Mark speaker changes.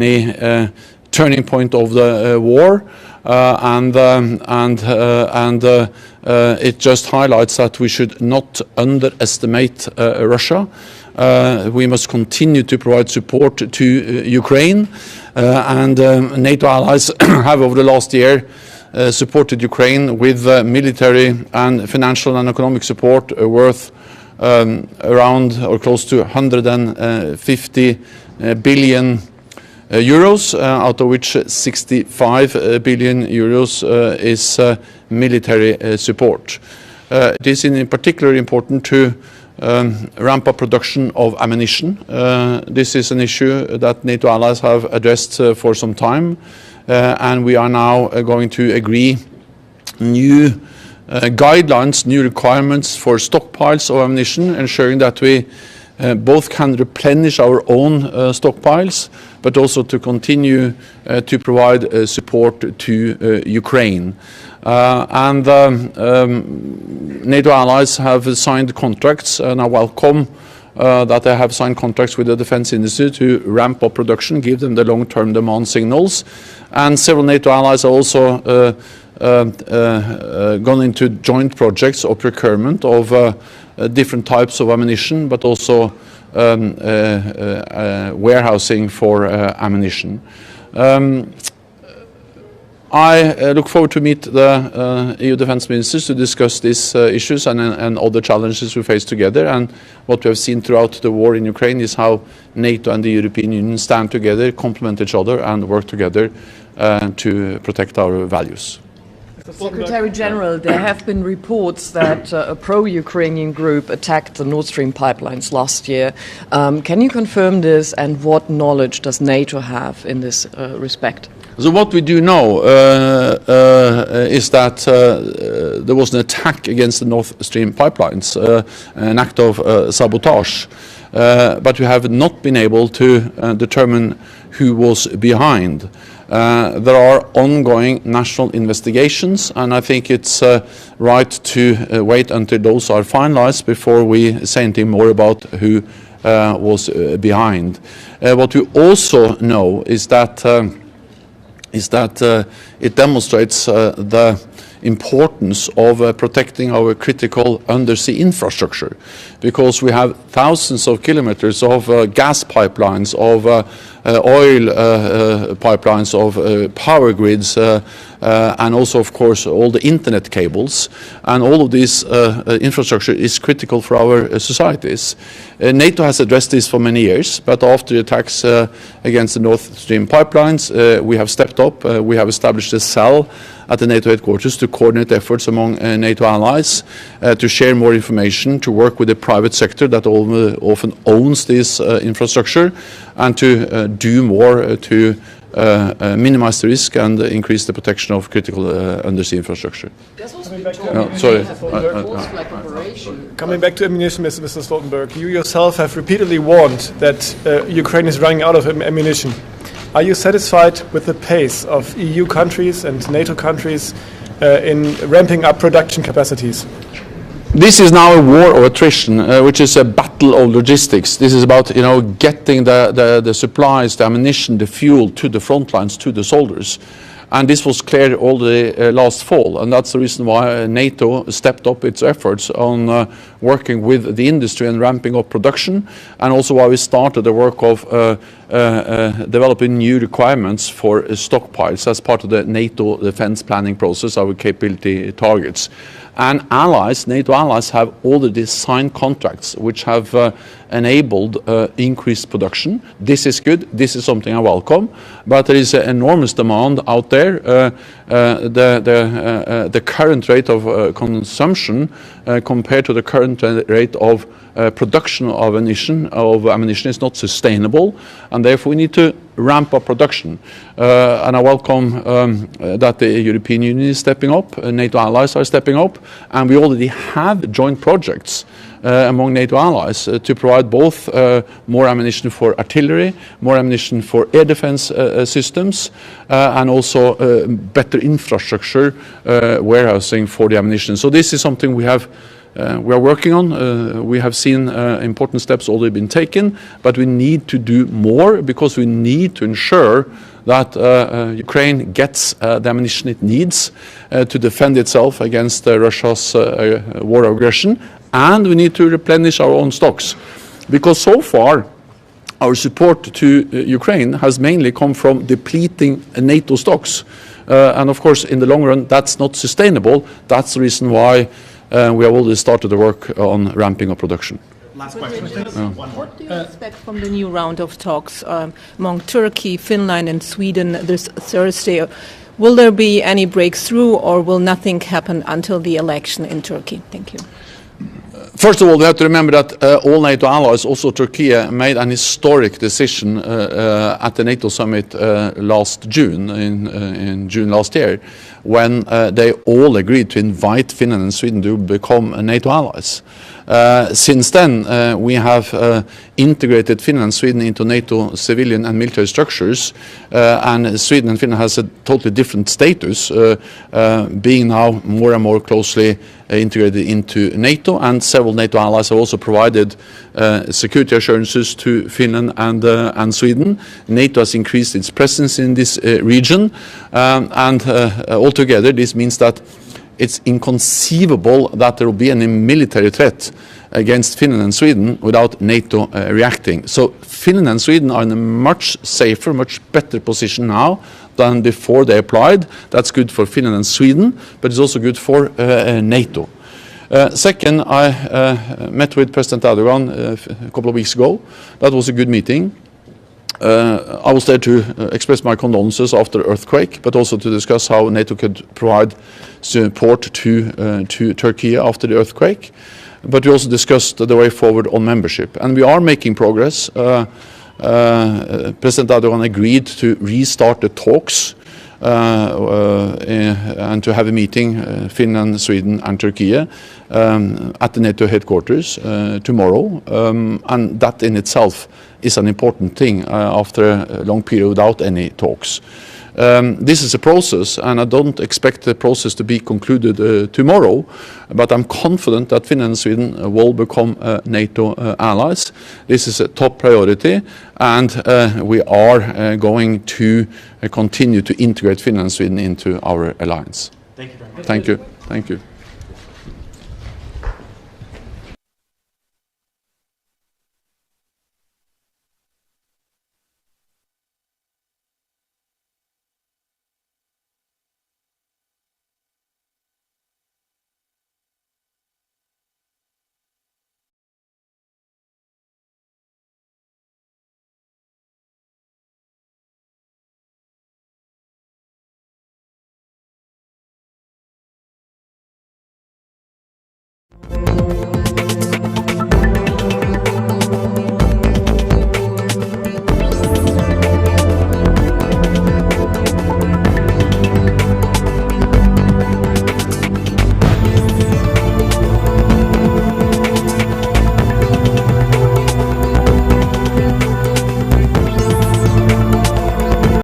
Speaker 1: the turning point of the war, it just highlights that we should not underestimate Russia. We must continue to provide support to Ukraine, and NATO allies have over the last year supported Ukraine with military and financial and economic support worth around or close to 150 billion euros, out of which 65 billion euros is military support. It is in particular important to ramp up production of ammunition. This is an issue that NATO allies have addressed for some time, and we are now going to agree new guidelines, new requirements for stockpiles of ammunition, ensuring that we both can replenish our own stockpiles, but also to continue to provide support to Ukraine. NATO allies have signed contracts, and I welcome that they have signed contracts with the defense industry to ramp up production, give them the long-term demand signals. And several NATO allies are also gone into joint projects of procurement of different types of ammunition, but also warehousing for ammunition. I look forward to meet the EU defense ministers to discuss these issues and other challenges we face together. And what we have seen throughout the war in Ukraine is how NATO and the European Union stand together, complement each other, and work together to protect our values.
Speaker 2: Secretary General, there have been reports that a pro-Ukrainian group attacked the Nord Stream pipelines last year. Can you confirm this, and what knowledge does NATO have in this respect?
Speaker 1: So what we do know is that there was an attack against the Nord Stream pipelines, an act of sabotage, but we have not been able to determine who was behind. There are ongoing national investigations, and I think it's right to wait until those are finalized before we say anything more about who was behind. What we also know is that it demonstrates the importance of protecting our critical undersea infrastructure, because we have thousands of kilometers of gas pipelines, of oil pipelines, of power grids, and also, of course, all the internet cables, and all of this infrastructure is critical for our societies. NATO has addressed this for many years, but after the attacks against the Nord Stream pipelines, we have stepped up. We have established a cell at the NATO headquarters to coordinate efforts among NATO allies, to share more information, to work with the private sector that often owns this infrastructure, and to do more to minimize the risk and increase the protection of critical undersea infrastructure.
Speaker 3: Coming back to ammunition, Mr. Stoltenberg, you yourself have repeatedly warned that Ukraine is running out of ammunition. Are you satisfied with the pace of EU countries and NATO countries in ramping up production capacities?
Speaker 1: This is now a war of attrition, which is a battle of logistics. This is about, getting the supplies, the ammunition, the fuel to the front lines, to the soldiers. And this was clear already last fall, and that's the reason why NATO stepped up its efforts on working with the industry and ramping up production, and also why we started the work of developing new requirements for stockpiles as part of the NATO defense planning process, our capability targets. And allies, NATO allies, have already signed contracts which have enabled increased production. This is good. This is something I welcome. But there is an enormous demand out there. The current rate of consumption compared to the current rate of production of ammunition is not sustainable, and therefore we need to ramp up production. And I welcome that the European Union is stepping up, NATO allies are stepping up, and we already have joint projects among NATO allies to provide both more ammunition for artillery, more ammunition for air defense systems, and also better infrastructure warehousing for the ammunition. So this is something we have we are working on. We have seen important steps already been taken, but we need to do more because we need to ensure that Ukraine gets the ammunition it needs to defend itself against Russia's war of aggression, and we need to replenish our own stocks. Because so far, our support to Ukraine has mainly come from depleting NATO stocks. And of course, in the long run, that's not sustainable. That's the reason why we have already started the work on ramping up production.
Speaker 4: Last question. What do you expect from the new round of talks among Turkey, Finland and Sweden this Thursday? Will there be any breakthrough or will nothing happen until the election in Turkey? Thank you.
Speaker 1: First of all, we have to remember that all NATO allies, also Turkey, made an historic decision at the NATO summit last June, in June last year, when they all agreed to invite Finland and Sweden to become NATO allies. Since then, we have integrated Finland and Sweden into NATO civilian and military structures, and Sweden and Finland has a totally different status, being now more and more closely integrated into NATO, and several NATO allies have also provided security assurances to Finland and Sweden. NATO has increased its presence in this region, and altogether this means that it's inconceivable that there will be any military threat against Finland and Sweden without NATO reacting. So Finland and Sweden are in a much safer, much better position now than before they applied. That's good for Finland and Sweden, but it's also good for NATO. Second, I met with President Erdogan a couple of weeks ago. That was a good meeting. I was there to express my condolences after the earthquake, but also to discuss how NATO could provide support to Turkey after the earthquake. But we also discussed the way forward on membership, and we are making progress. President Erdogan agreed to restart the talks and to have a meeting, Finland, Sweden and Turkey, at the NATO headquarters tomorrow, and that in itself is an important thing after a long period without any talks. This is a process, and I don't expect the process to be concluded tomorrow, but I'm confident that Finland and Sweden will become NATO allies. This is a top priority, and we are going to continue to integrate Finland and Sweden into our alliance.
Speaker 5: Thank you very much.
Speaker 1: Thank you. Thank you.